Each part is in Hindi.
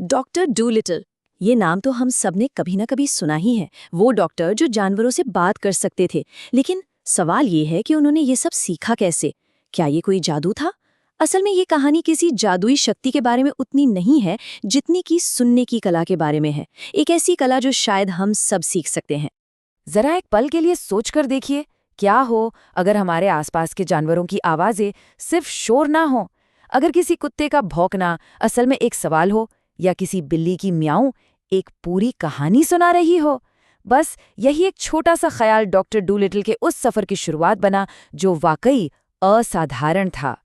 डॉक्टर डूलिटल, ये नाम तो हम सब ने कभी ना कभी सुना ही है। वो डॉक्टर जो जानवरों से बात कर सकते थे। लेकिन सवाल ये है कि उन्होंने ये सब सीखा कैसे? क्या ये कोई जादू था? असल में ये कहानी किसी जादुई शक्ति के बारे में उतनी नहीं है जितनी कि सुनने की कला के बारे में है। एक ऐसी कला जो शायद हम सब सीख सकते हैं। जरा एक पल के लिए सोच कर देखिए, क्या हो अगर हमारे आसपास के जानवरों की आवाजें सिर्फ शोर ना हो। अगर किसी कुत्ते का भौंकना असल में एक सवाल हो, या किसी बिल्ली की म्याऊं एक पूरी कहानी सुना रही हो। बस यही एक छोटा सा ख्याल डॉक्टर डूलिटल के उस सफर की शुरुआत बना जो वाकई असाधारण था।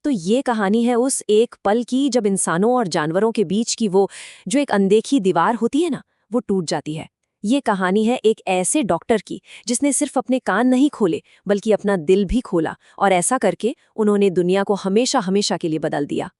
तो ये कहानी है उस एक पल की जब इंसानों और जानवरों के बीच की वो जो एक अनदेखी दीवार होती है ना, वो टूट जाती है। ये कहानी है एक ऐसे डॉक्टर की जिसने सिर्फ अपने कान नहीं खोले बल्कि अपना दिल भी खोला, और ऐसा करके उन्होंने दुनिया को हमेशा हमेशा के लिए बदल दिया।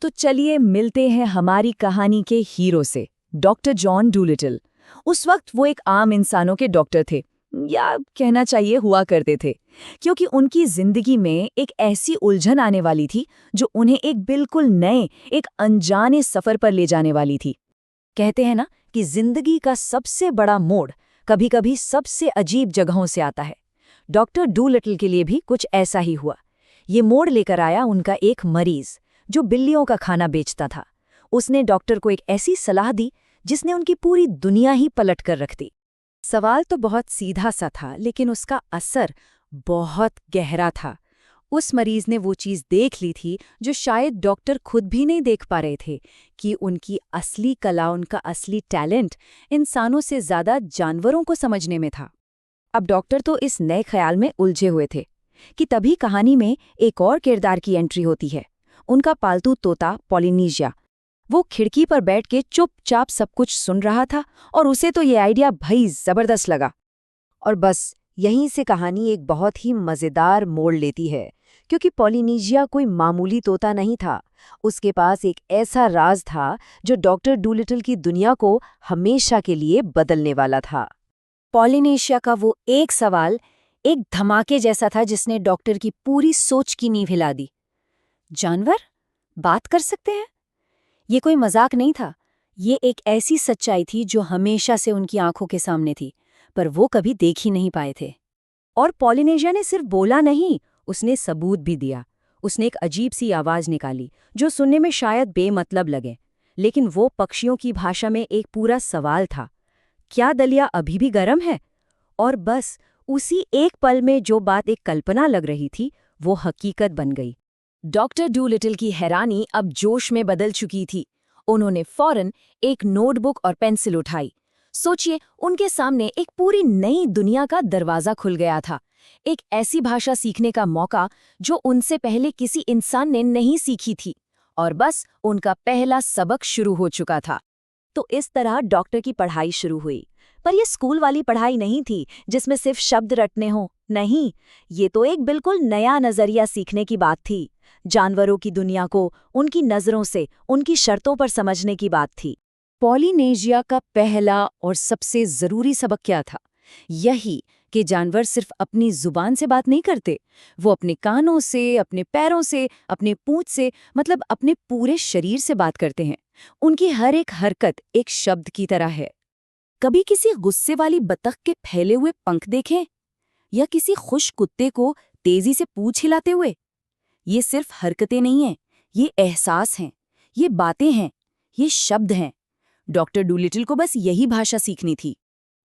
तो चलिए मिलते हैं हमारी कहानी के हीरो से, डॉक्टर जॉन डूलिटल। उस वक्त वो एक आम इंसानों के डॉक्टर थे, या कहना चाहिए हुआ करते थे, क्योंकि उनकी जिंदगी में एक ऐसी उलझन आने वाली थी जो उन्हें एक बिल्कुल नए, एक अनजाने सफर पर ले जाने वाली थी। कहते हैं ना कि जिंदगी का सबसे बड़ा मोड़ कभी-कभी सबसे अजीब जगहों से आता है। डॉक्टर डूलिटल के लिए भी कुछ ऐसा ही हुआ। ये मोड़ लेकर आया उनका एक मरीज जो बिल्लियों का खाना बेचता था। उसने डॉक्टर को एक ऐसी सलाह दी जिसने उनकी पूरी दुनिया ही पलट कर रख दी। सवाल तो बहुत सीधा सा था, लेकिन उसका असर बहुत गहरा था। उस मरीज ने वो चीज़ देख ली थी जो शायद डॉक्टर खुद भी नहीं देख पा रहे थे, कि उनकी असली कला, उनका असली टैलेंट इंसानों से ज़्यादा जानवरों को समझने में था। अब डॉक्टर तो इस नए ख्याल में उलझे हुए थे कि तभी कहानी में एक और किरदार की एंट्री होती है, उनका पालतू तोता पॉलिनीशिया। वो खिड़की पर बैठ के चुपचाप सब कुछ सुन रहा था, और उसे तो ये आइडिया भाई जबरदस्त लगा। और बस यहीं से कहानी एक बहुत ही मज़ेदार मोड़ लेती है, क्योंकि पॉलिनीशिया कोई मामूली तोता नहीं था। उसके पास एक ऐसा राज था जो डॉक्टर डूलिटल की दुनिया को हमेशा के लिए बदलने वाला था। पॉलिनीशिया का वो एक सवाल एक धमाके जैसा था जिसने डॉक्टर की पूरी सोच की नींव हिला दी। जानवर बात कर सकते हैं? ये कोई मजाक नहीं था। ये एक ऐसी सच्चाई थी जो हमेशा से उनकी आंखों के सामने थी, पर वो कभी देख ही नहीं पाए थे। और पॉलिनेशिया ने सिर्फ बोला नहीं, उसने सबूत भी दिया। उसने एक अजीब सी आवाज निकाली जो सुनने में शायद बेमतलब लगे, लेकिन वो पक्षियों की भाषा में एक पूरा सवाल था। क्या दलिया अभी भी गर्म है? और बस उसी एक पल में जो बात एक कल्पना लग रही थी, वो हकीकत बन गई। डॉक्टर डूलिटल की हैरानी अब जोश में बदल चुकी थी। उन्होंने फौरन एक नोटबुक और पेंसिल उठाई। सोचिए, उनके सामने एक पूरी नई दुनिया का दरवाजा खुल गया था। एक ऐसी भाषा सीखने का मौका जो उनसे पहले किसी इंसान ने नहीं सीखी थी। और बस उनका पहला सबक शुरू हो चुका था। तो इस तरह डॉक्टर की पढ़ाई शुरू हुई। पर यह स्कूल वाली पढ़ाई नहीं थी जिसमें सिर्फ शब्द रटने हों। नहीं, ये तो एक बिल्कुल नया नजरिया सीखने की बात थी। जानवरों की दुनिया को उनकी नजरों से, उनकी शर्तों पर समझने की बात थी। पॉलिनेशिया का पहला और सबसे जरूरी सबक क्या था? यही कि जानवर सिर्फ अपनी जुबान से बात नहीं करते, वो अपने कानों से, अपने पैरों से, अपने पूंछ से, मतलब अपने पूरे शरीर से बात करते हैं। उनकी हर एक हरकत एक शब्द की तरह है। कभी किसी गुस्से वाली बतख के फैले हुए पंख देखें, या किसी खुश कुत्ते को तेजी से पूंछ हिलाते हुए? ये सिर्फ हरकतें नहीं हैं, ये एहसास हैं, ये बातें हैं, ये शब्द हैं। डॉक्टर डूलिटल को बस यही भाषा सीखनी थी।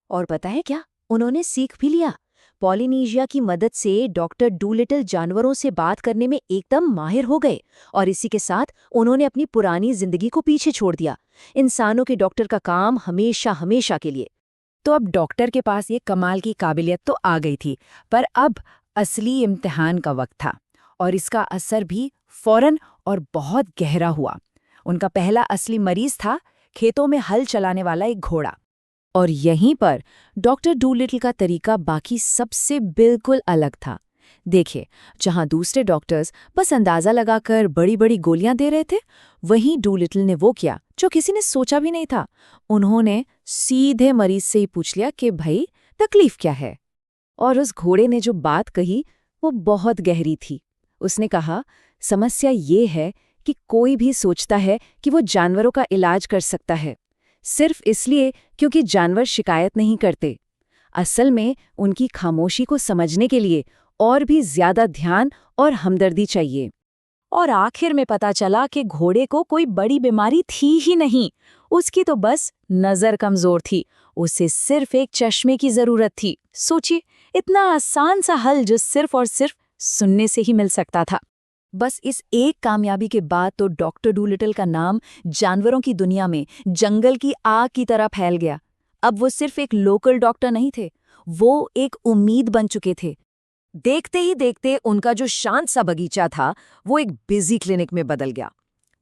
और पता है क्या? उन्होंने सीख भी लिया। पॉलिनेशिया की मदद से डॉक्टर डूलिटल जानवरों से बात करने में एकदम माहिर हो गए, और इसी के साथ उन्होंने अपनी पुरानी जिंदगी को पीछे छोड़ दिया, इंसानों के डॉक्टर का काम हमेशा हमेशा के लिए। तो अब डॉक्टर के पास ये कमाल की काबिलियत तो आ गई थी, पर अब असली इम्तिहान का वक्त था, और इसका असर भी फौरन और बहुत गहरा हुआ। उनका पहला असली मरीज था खेतों में हल चलाने वाला एक घोड़ा। और यहीं पर डॉक्टर डूलिटल का तरीका बाकी सबसे बिल्कुल अलग था। देखिए, जहां दूसरे डॉक्टर्स बस अंदाजा लगाकर बड़ी बड़ी गोलियां दे रहे थे, वहीं डूलिटल ने वो किया जो किसी ने सोचा भी नहीं था। उन्होंने सीधे मरीज से ही पूछ लिया कि भाई, तकलीफ क्या है? और उस घोड़े ने जो बात कही वो बहुत गहरी थी। उसने कहा, समस्या ये है कि कोई भी सोचता है कि वो जानवरों का इलाज कर सकता है, सिर्फ इसलिए क्योंकि जानवर शिकायत नहीं करते। असल में उनकी खामोशी को समझने के लिए और भी ज्यादा ध्यान और हमदर्दी चाहिए। और आखिर में पता चला कि घोड़े को कोई बड़ी बीमारी थी ही नहीं, उसकी तो बस नजर कमजोर थी। उसे सिर्फ एक चश्मे की जरूरत थी। सोचिए, इतना आसान सा हल जो सिर्फ और सिर्फ सुनने से ही मिल सकता था। बस इस एक कामयाबी के बाद तो डॉक्टर डूलिटल का नाम जानवरों की दुनिया में जंगल की आग की तरह फैल गया। अब वो सिर्फ एक लोकल डॉक्टर नहीं थे, वो एक उम्मीद बन चुके थे। देखते ही देखते उनका जो शांत सा बगीचा था वो एक बिजी क्लिनिक में बदल गया।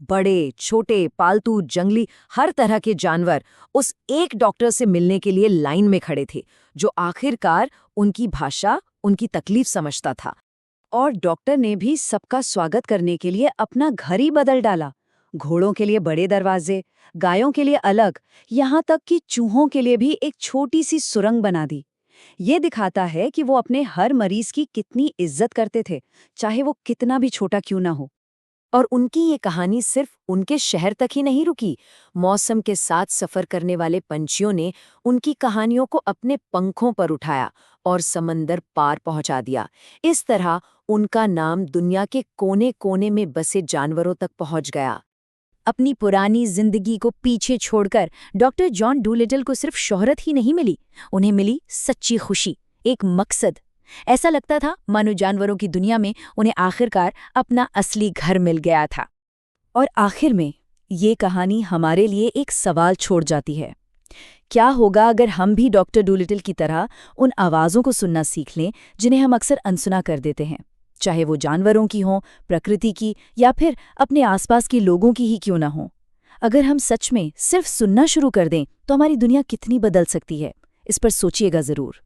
बड़े, छोटे, पालतू, जंगली, हर तरह के जानवर उस एक डॉक्टर से मिलने के लिए लाइन में खड़े थे, जो आखिरकार उनकी भाषा, उनकी तकलीफ समझता था। और डॉक्टर ने भी सबका स्वागत करने के लिए अपना घर ही बदल डाला। घोड़ों के लिए बड़े दरवाजे, गायों के लिए अलग, यहाँ तक कि चूहों के लिए भी एक छोटी सी सुरंग बना दी। ये दिखाता है कि वो अपने हर मरीज की कितनी इज्जत करते थे, चाहे वो कितना भी छोटा क्यों ना हो। और उनकी ये कहानी सिर्फ उनके शहर तक ही नहीं रुकी। मौसम के साथ सफर करने वाले पंछियों ने उनकी कहानियों को अपने पंखों पर उठाया और समंदर पार पहुंचा दिया। इस तरह उनका नाम दुनिया के कोने-कोने में बसे जानवरों तक पहुंच गया। अपनी पुरानी जिंदगी को पीछे छोड़कर डॉक्टर जॉन डूलिटल को सिर्फ शोहरत ही नहीं मिली, उन्हें मिली सच्ची खुशी, एक मकसद। ऐसा लगता था मानो जानवरों की दुनिया में उन्हें आखिरकार अपना असली घर मिल गया था। और आखिर में ये कहानी हमारे लिए एक सवाल छोड़ जाती है। क्या होगा अगर हम भी डॉक्टर डूलिटल की तरह उन आवाज़ों को सुनना सीख लें जिन्हें हम अक्सर अनसुना कर देते हैं, चाहे वो जानवरों की हों, प्रकृति की, या फिर अपने आसपास के लोगों की ही क्यों ना हो। अगर हम सच में सिर्फ सुनना शुरू कर दें तो हमारी दुनिया कितनी बदल सकती है, इस पर सोचिएगा ज़रूर।